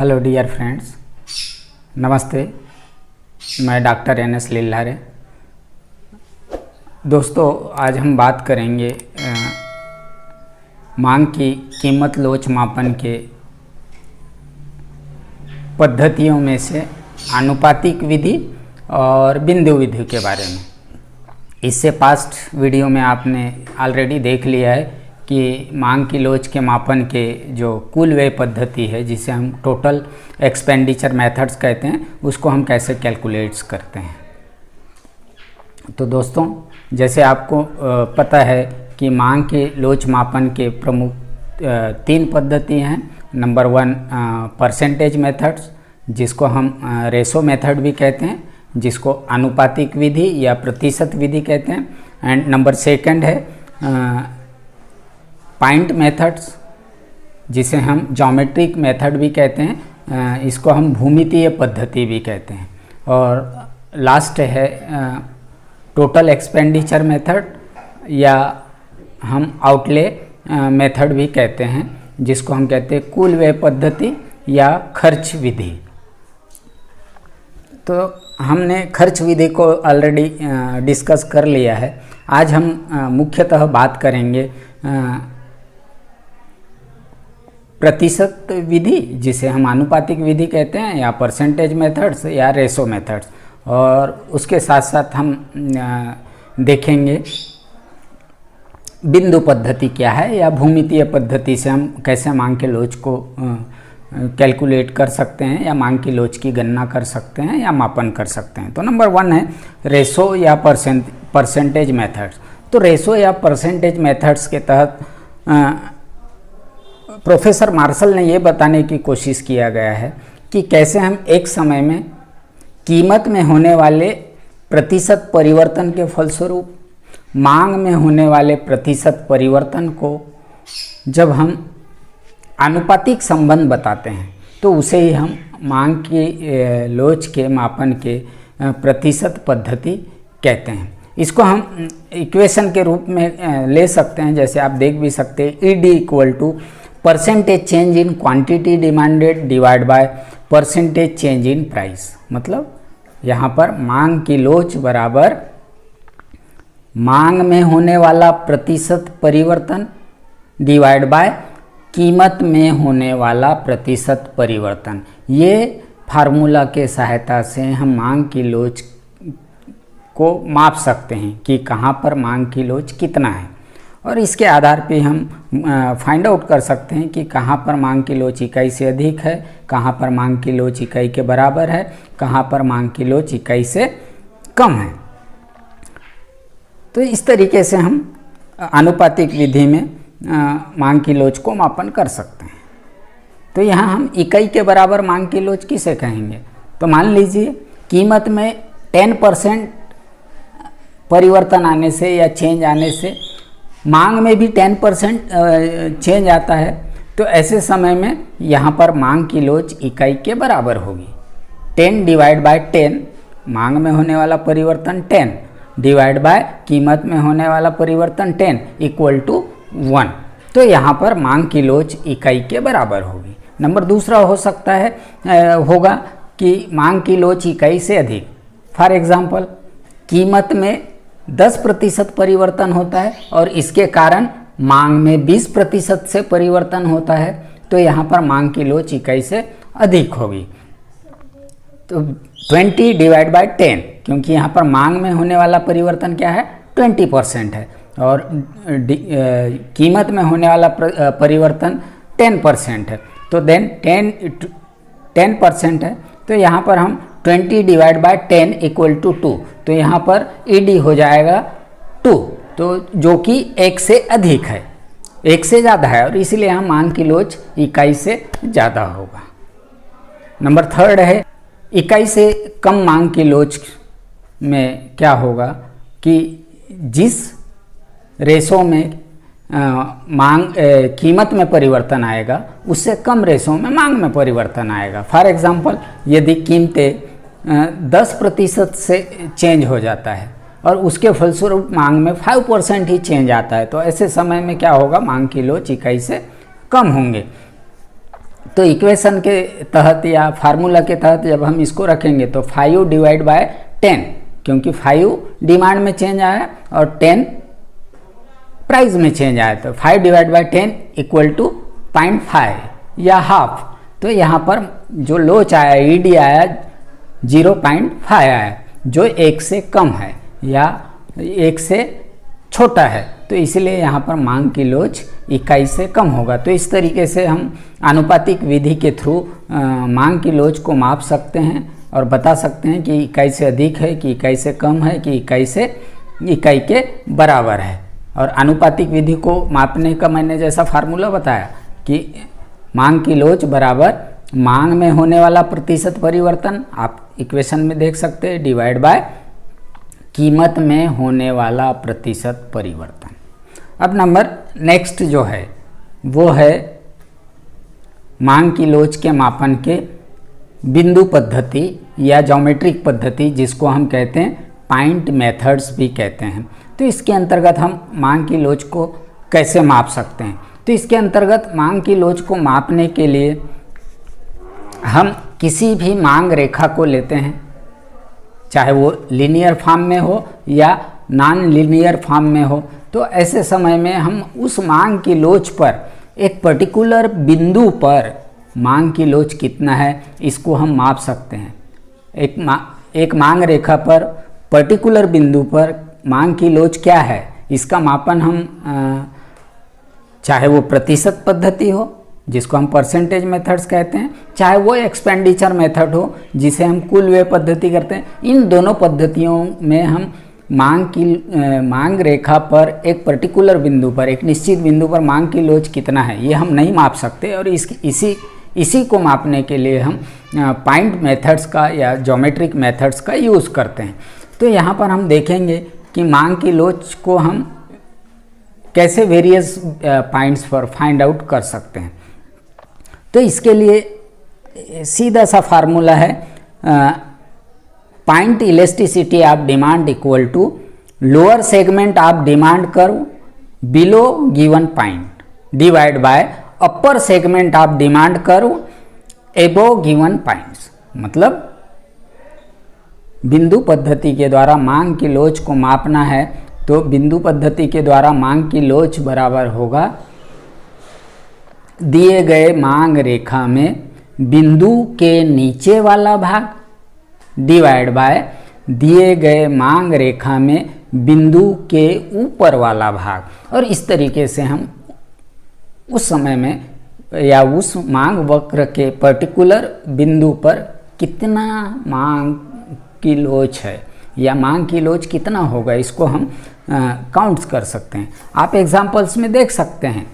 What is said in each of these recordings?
Hello dear friends, नमस्ते। मैं doctor NS लील्हारे। दोस्तों, आज हम बात करेंगे मांग की कीमत लोच मापन के पद्धतियों में से आनुपातिक विधि और बिंदु विधि के बारे में। इससे पास्ट वीडियो में आपने ऑलरेडी देख लिया है कि मांग की लोच के मापन के जो कुल व्यय पद्धति है, जिसे हम टोटल एक्सपेंडिचर मेथड्स कहते हैं, उसको हम कैसे कैलकुलेट्स करते हैं। तो दोस्तों, जैसे आपको पता है कि मांग के लोच मापन के प्रमुख 3 पद्धति हैं। नंबर 1 परसेंटेज मेथड्स, जिसको हम रेशो मेथड भी कहते हैं, जिसको आनुपातिक विधि या प्रतिशत विधि कहते हैं। एंड नंबर 2 है पॉइंट मेथड्स, जिसे हम ज्योमेट्रिक मेथड भी कहते हैं, इसको हम भूमितीय पद्धति भी कहते हैं। और लास्ट है टोटल एक्सपेंडिचर मेथड या हम आउटले मेथड भी कहते हैं, जिसको हम कहते हैं कुल व्यय पद्धति या खर्च विधि। तो हमने खर्च विधि को ऑलरेडी डिस्कस कर लिया है। आज हम मुख्यतः बात करेंगे प्रतिशत विधि, जिसे हम आनुपातिक विधि कहते हैं, या परसेंटेज मेथड्स या रेशो मेथड्स। और उसके साथ साथ हम देखेंगे बिंदु पद्धति क्या है या भूमितीय पद्धति से हम कैसे मांग के लोच को कैलकुलेट कर सकते हैं या मांग की लोच की गणना कर सकते हैं या मापन कर सकते हैं। तो नंबर 1 है रेशो या परसेंटेज मेथड्स। तो रेशो या परसेंटेज मेथड्स के तहत प्रोफेसर मार्शल ने ये बताने की कोशिश किया गया है कि कैसे हम एक समय में कीमत में होने वाले प्रतिशत परिवर्तन के फलस्वरूप मांग में होने वाले प्रतिशत परिवर्तन को जब हम आनुपातिक संबंध बताते हैं, तो उसे ही हम मांग की लोच के मापन के प्रतिशत पद्धति कहते हैं। इसको हम इक्वेशन के रूप में ले सकते हैं। जैसे आप देख भी सकते हैं, ED = percentage change in quantity demanded divide by percentage change in price. मतलब यहाँ पर मांग की लोच बराबर मांग में होने वाला प्रतिशत परिवर्तन डिवाइड बाय कीमत में होने वाला प्रतिशत परिवर्तन। ये फार्मूला के सहायता से हम मांग की लोच को माप सकते हैं कि कहाँ पर मांग की लोच कितना है, और इसके आधार पे हम फाइंड आउट कर सकते हैं कि कहाँ पर मांग की लोच इकाई से अधिक है, कहाँ पर मांग की लोच इकाई के बराबर है, कहाँ पर मांग की लोच इकाई से कम है। तो इस तरीके से हम आनुपातिक विधि में मांग की लोच को मापन कर सकते हैं। तो यहाँ हम इकाई के बराबर मांग की लोच किसे कहेंगे? तो मान लीजिए कीमत में 10% परिवर्तन आने से या चेंज आने से मांग में भी 10% चेंज आता है, तो ऐसे समय में यहाँ पर मांग की लोच इकाई के बराबर होगी। 10 डिवाइड बाय 10, मांग में होने वाला परिवर्तन 10 डिवाइड बाय कीमत में होने वाला परिवर्तन 10 = 1। तो यहाँ पर मांग की लोच इकाई के बराबर होगी। नंबर दूसरा हो सकता है होगा कि मांग की लोच इकाई से अधिक। फॉर एग्जाम्पल, कीमत में 10% परिवर्तन होता है और इसके कारण मांग में 20% से परिवर्तन होता है, तो यहाँ पर मांग की लोच इकाई से अधिक होगी। तो 20 डिवाइड बाय 10, क्योंकि यहाँ पर मांग में होने वाला परिवर्तन क्या है? 20% है, और कीमत में होने वाला परिवर्तन 10% है। तो देन 10% है, तो यहाँ पर हम 20 डिवाइड बाय 10 = 2। तो यहाँ पर ED हो जाएगा 2, तो जो कि 1 से अधिक है, 1 से ज़्यादा है, और इसीलिए यहाँ मांग की लोच इकाई से ज़्यादा होगा। नंबर 3 है इकाई से कम मांग की लोच में क्या होगा कि जिस रेशो में कीमत में परिवर्तन आएगा, उससे कम रेशो में मांग में परिवर्तन आएगा। फॉर एग्जांपल, यदि कीमतें 10% से चेंज हो जाता है और उसके फलस्वरूप मांग में 5% ही चेंज आता है, तो ऐसे समय में क्या होगा? मांग की लोच इकाई से कम होंगे। तो इक्वेशन के तहत या फार्मूला के तहत जब हम इसको रखेंगे तो 5 डिवाइड बाय 10, क्योंकि 5 डिमांड में चेंज आया और 10 प्राइस में चेंज आया, तो 5 डिवाइड बाय 10 इक्वल टू 0.5 या हाफ। तो यहाँ पर जो लोच आया, ईडी आया 0.5 आया, जो 1 से कम है या 1 से छोटा है, तो इसलिए यहाँ पर मांग की लोच इकाई से कम होगा। तो इस तरीके से हम आनुपातिक विधि के थ्रू मांग की लोच को माप सकते हैं और बता सकते हैं कि इकाई से अधिक है, कि इकाई से कम है, कि इकाई के बराबर है। और आनुपातिक विधि को मापने का मैंने जैसा फार्मूला बताया कि मांग की लोच बराबर मांग में होने वाला प्रतिशत परिवर्तन, आप इक्वेशन में देख सकते हैं, डिवाइड बाय कीमत में होने वाला प्रतिशत परिवर्तन। अब नंबर नेक्स्ट जो है वो है मांग की लोच के मापन के बिंदु पद्धति या ज्योमेट्रिक पद्धति, जिसको हम कहते हैं पॉइंट मेथड्स भी कहते हैं। तो इसके अंतर्गत हम मांग की लोच को कैसे माप सकते हैं? तो इसके अंतर्गत मांग की लोच को मापने के लिए हम किसी भी मांग रेखा को लेते हैं, चाहे वो लीनियर फॉर्म में हो या नॉन लीनियर फॉर्म में हो। तो ऐसे समय में हम उस मांग की लोच पर एक पर्टिकुलर बिंदु पर मांग की लोच कितना है, इसको हम माप सकते हैं। एक मांग रेखा पर पर्टिकुलर बिंदु पर मांग की लोच क्या है, इसका मापन हम चाहे वो प्रतिशत पद्धति हो, जिसको हम परसेंटेज मेथड्स कहते हैं, चाहे वो एक्सपेंडिचर मेथड हो, जिसे हम कुल व्यय पद्धति करते हैं। इन दोनों पद्धतियों में हम मांग रेखा पर एक पर्टिकुलर बिंदु पर, एक निश्चित बिंदु पर मांग की लोच कितना है, ये हम नहीं माप सकते। और इसी को मापने के लिए हम पॉइंट मेथड्स का या ज्योमेट्रिक मेथड्स का यूज़ करते हैं। तो यहाँ पर हम देखेंगे कि मांग की लोच को हम कैसे वेरियस पॉइंट्स पर फाइंड आउट कर सकते हैं। तो इसके लिए सीधा सा फार्मूला है, point elasticity of demand equal to lower segment of demand curve below given point divide by upper segment of demand curve above given points. मतलब बिंदु पद्धति के द्वारा मांग की लोच को मापना है, तो बिंदु पद्धति के द्वारा मांग की लोच बराबर होगा दिए गए मांग रेखा में बिंदु के नीचे वाला भाग डिवाइड बाय दिए गए मांग रेखा में बिंदु के ऊपर वाला भाग। और इस तरीके से हम उस समय में या उस मांग वक्र के पर्टिकुलर बिंदु पर कितना मांग की लोच है या मांग की लोच कितना होगा, इसको हम काउंट्स कर सकते हैं। आप एग्जांपल्स में देख सकते हैं,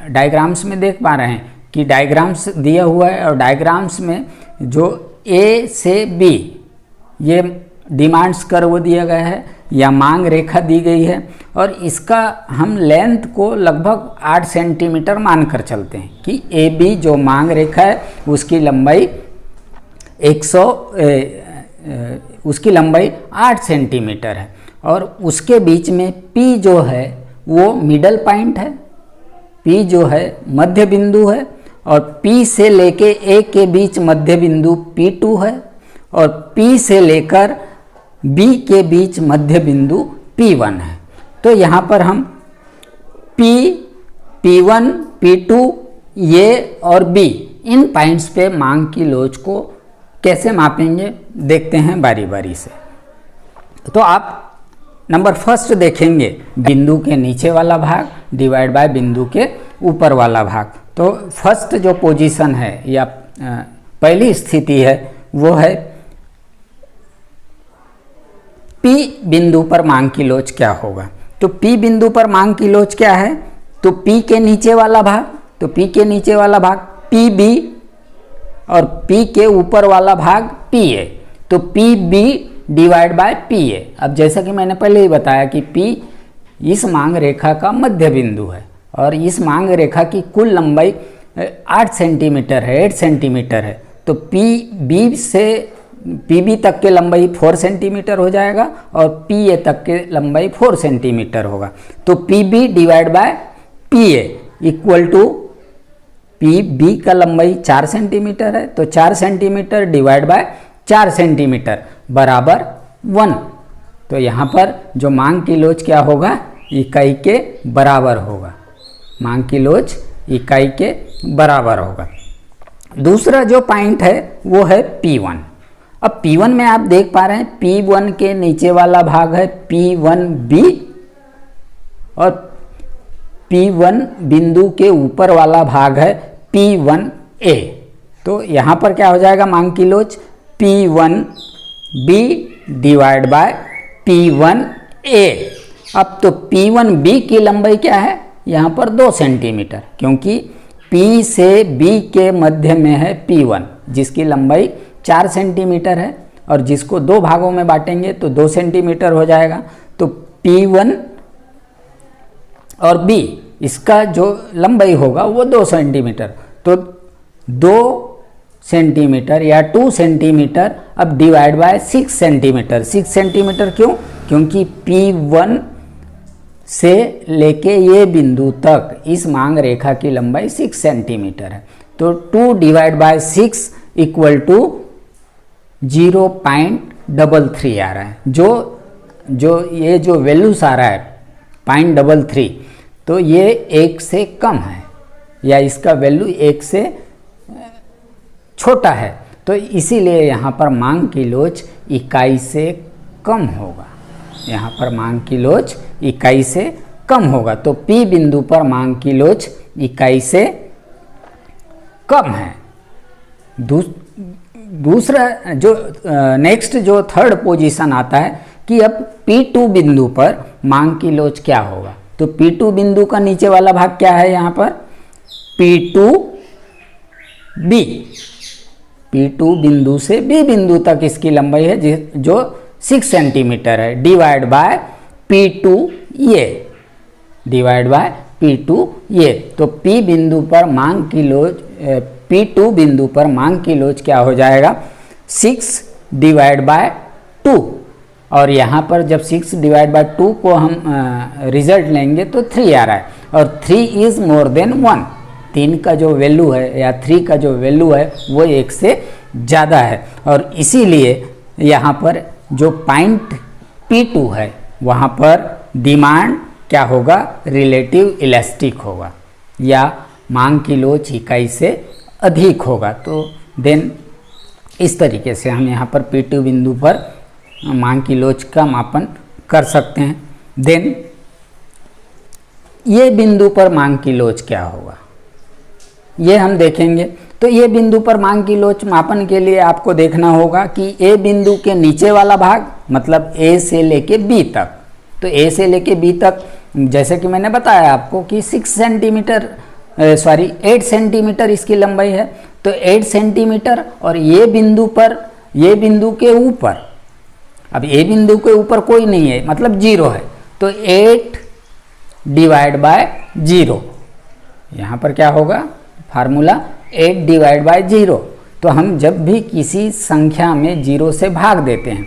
डायग्राम्स में देख पा रहे हैं कि डायग्राम्स दिया हुआ है और डायग्राम्स में जो ए से बी ये डिमांड्स कर्व दिया गया है या मांग रेखा दी गई है, और इसका हम लेंथ को लगभग 8 सेंटीमीटर मानकर चलते हैं कि ए बी जो मांग रेखा है उसकी लंबाई 8 सेंटीमीटर है, और उसके बीच में P जो है वो मिडल पॉइंट है, P जो है मध्य बिंदु है, और P से लेके A के बीच मध्य बिंदु P2 है, और P से लेकर B के बीच मध्य बिंदु P1 है। तो यहाँ पर हम P, P1, P2 ये और B इन पॉइंट्स पे मांग की लोच को कैसे मापेंगे देखते हैं बारी बारी से। तो आप नंबर फर्स्ट देखेंगे बिंदु के नीचे वाला भाग डिवाइड बाय बिंदु के ऊपर वाला भाग। तो फर्स्ट जो पोजीशन है या पहली स्थिति है वो है P बिंदु पर मांग की लोच क्या होगा। तो P बिंदु पर मांग की लोच क्या है, तो P के नीचे वाला भाग, तो P के नीचे वाला भाग PB और P के ऊपर वाला भाग PA, तो PB डिवाइड बाय PA। अब जैसा कि मैंने पहले ही बताया कि P इस मांग रेखा का मध्य बिंदु है और इस मांग रेखा की कुल लंबाई 8 सेंटीमीटर है, 8 सेंटीमीटर है, तो PB से PB तक के लंबाई 4 सेंटीमीटर हो जाएगा और PA तक के लंबाई 4 सेंटीमीटर होगा। तो PB divide by PA equal to P B का लंबाई 4 सेंटीमीटर है, तो 4 सेंटीमीटर डिवाइड बाय 4 सेंटीमीटर बराबर 1। तो यहाँ पर जो मांग की लोच क्या होगा, इकाई के बराबर होगा। मांग की लोच इकाई के बराबर होगा। दूसरा जो पॉइंट है वो है P1। अब P1 में आप देख पा रहे हैं P1 के नीचे वाला भाग है P1B और P1 बिंदु के ऊपर वाला भाग है P1A। तो यहाँ पर क्या हो जाएगा मांग की लोच, P1B डिवाइड बाय P1A। अब तो P1B की लंबाई क्या है, यहाँ पर 2 सेंटीमीटर, क्योंकि P से B के मध्य में है P1 जिसकी लंबाई 4 सेंटीमीटर है, और जिसको 2 भागों में बांटेंगे तो 2 सेंटीमीटर हो जाएगा। तो P1 और B इसका जो लंबाई होगा वो 2 सेंटीमीटर, तो 2 सेंटीमीटर या 2 सेंटीमीटर अब डिवाइड बाय 6 सेंटीमीटर। 6 सेंटीमीटर क्यों, क्योंकि P1 से लेके ये बिंदु तक इस मांग रेखा की लंबाई 6 सेंटीमीटर है। तो 2 डिवाइड बाय 6 इक्वल टू 0.33 आ रहा है। ये जो वैल्यूज आ रहा है 0.33, तो ये 1 से कम है या इसका वैल्यू 1 से छोटा है, तो इसीलिए यहाँ पर मांग की लोच इकाई से कम होगा। यहाँ पर मांग की लोच इकाई से कम होगा। तो P बिंदु पर मांग की लोच इकाई से कम है। दूसरा जो नेक्स्ट जो थर्ड पोजीशन आता है कि अब P2 बिंदु पर मांग की लोच क्या होगा। तो P2 बिंदु का नीचे वाला भाग क्या है, यहाँ पर P2B। P2 बिंदु से B बिंदु तक इसकी लंबाई है जो 6 सेंटीमीटर है, divide by P2A, divide by P2A। तो P बिंदु पर मांग की लोच, P2 बिंदु पर मांग की लोच क्या हो जाएगा, 6 डिवाइड बाय 2। और यहाँ पर जब 6 डिवाइड बाय 2 को हम रिजल्ट लेंगे तो 3 आ रहा है, और 3 इज मोर देन 1। 3 का जो वैल्यू है या 3 का जो वैल्यू है वो 1 से ज़्यादा है, और इसीलिए यहाँ पर जो पॉइंट P2 है वहाँ पर डिमांड क्या होगा, रिलेटिव इलास्टिक होगा या मांग की लोच इकाई से अधिक होगा। तो देन इस तरीके से हम यहाँ पर P2 बिंदु पर मांग की लोच का मापन कर सकते हैं। देन ये बिंदु पर मांग की लोच क्या होगा ये हम देखेंगे। तो ये बिंदु पर मांग की लोच मापन के लिए आपको देखना होगा कि ए बिंदु के नीचे वाला भाग मतलब A से लेके B तक, तो A से लेके B तक जैसे कि मैंने बताया आपको कि 8 सेंटीमीटर इसकी लंबाई है। तो 8 सेंटीमीटर और ये बिंदु के ऊपर, अब ए बिंदु के ऊपर कोई नहीं है मतलब 0 है, तो 8 डिवाइड बाय 0, यहाँ पर क्या होगा फार्मूला 8 डिवाइड बाय 0। तो हम जब भी किसी संख्या में 0 से भाग देते हैं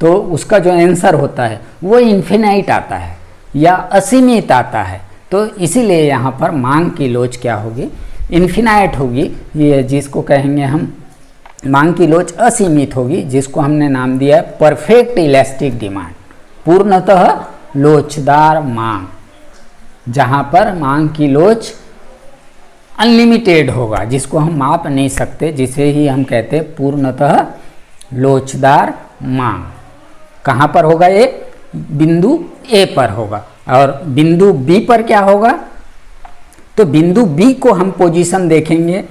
तो उसका जो आंसर होता है वो इन्फिनाइट आता है या असीमित आता है। तो इसीलिए यहाँ पर मांग की लोच क्या होगी, इन्फिनाइट होगी, ये जिसको कहेंगे हम मांग की लोच असीमित होगी, जिसको हमने नाम दिया है परफेक्ट इलास्टिक डिमांड, पूर्णतः लोचदार मांग, जहाँ पर मांग की लोच अनलिमिटेड होगा, जिसको हम माप नहीं सकते, जिसे ही हम कहते हैं पूर्णतः लोचदार मांग। कहाँ पर होगा ये, बिंदु ए पर होगा। और बिंदु बी पर क्या होगा, तो बिंदु बी को हम पोजीशन देखेंगे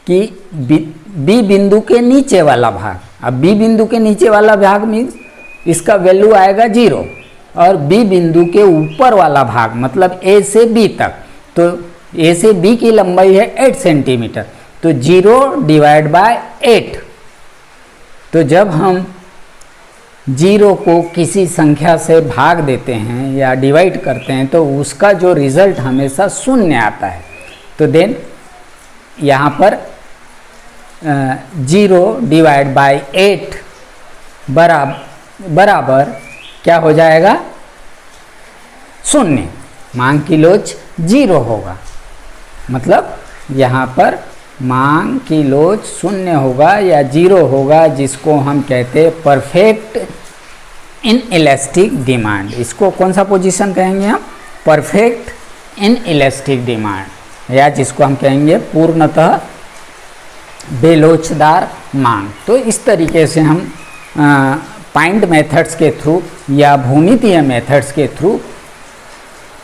कि बी बिंदु के नीचे वाला भाग। अब बी बिंदु के नीचे वाला भाग मीन्स इसका वैल्यू आएगा 0, और बी बिंदु के ऊपर वाला भाग मतलब ए से बी तक, तो ए से बी की लंबाई है 8 सेंटीमीटर, तो 0 डिवाइड बाय 8। तो जब हम 0 को किसी संख्या से भाग देते हैं या डिवाइड करते हैं तो उसका जो रिजल्ट हमेशा 0 आता है। तो देन यहाँ पर 0 डिवाइड बाय 8 बराबर क्या हो जाएगा, 0। मांग की लोच 0 होगा, मतलब यहाँ पर मांग की लोच शून्य होगा या जीरो होगा, जिसको हम कहते हैं परफेक्ट इनइलास्टिक डिमांड। इसको कौन सा पोजीशन कहेंगे हम? परफेक्ट इनइलास्टिक डिमांड, या जिसको हम कहेंगे पूर्णतः बेलोचदार मांग। तो इस तरीके से हम पाइंड मेथड्स के थ्रू या भूमितीय मेथड्स के थ्रू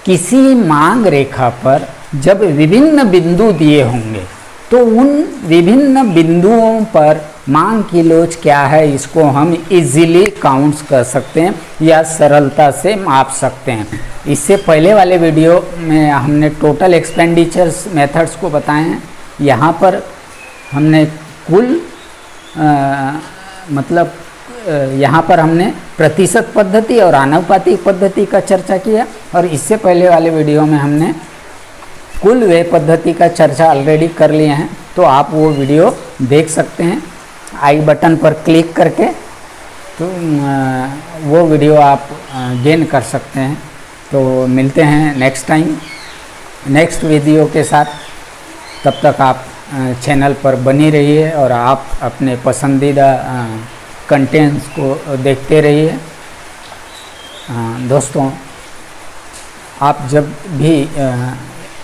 किसी मांग रेखा पर जब विभिन्न बिंदु दिए होंगे तो उन विभिन्न बिंदुओं पर मांग की लोच क्या है, इसको हम इजीली काउंट्स कर सकते हैं या सरलता से माप सकते हैं। इससे पहले वाले वीडियो में हमने टोटल एक्सपेंडिचर्स मेथड्स को बताए हैं। यहाँ पर हमने कुल यहाँ पर हमने प्रतिशत पद्धति और आनुपातिक पद्धति का चर्चा किया, और इससे पहले वाले वीडियो में हमने कुल व्यय पद्धति का चर्चा ऑलरेडी कर लिए हैं। तो आप वो वीडियो देख सकते हैं आई बटन पर क्लिक करके, तो वो वीडियो आप गेन कर सकते हैं। तो मिलते हैं नेक्स्ट टाइम नेक्स्ट वीडियो के साथ। तब तक आप चैनल पर बनी रहिए और आप अपने पसंदीदा कंटेंट्स को देखते रहिए। दोस्तों, आप जब भी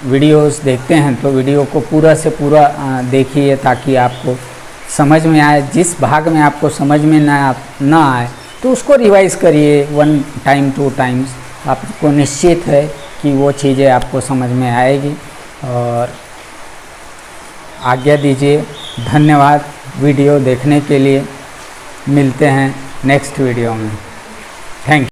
वीडियोस देखते हैं तो वीडियो को पूरा से पूरा देखिए, ताकि आपको समझ में आए। जिस भाग में आपको समझ में ना आए तो उसको रिवाइज़ करिए 1 टाइम 2 टाइम्स। आपको निश्चित है कि वो चीज़ें आपको समझ में आएगी। और आज्ञा दीजिए, धन्यवाद वीडियो देखने के लिए। मिलते हैं नेक्स्ट वीडियो में। Thank you.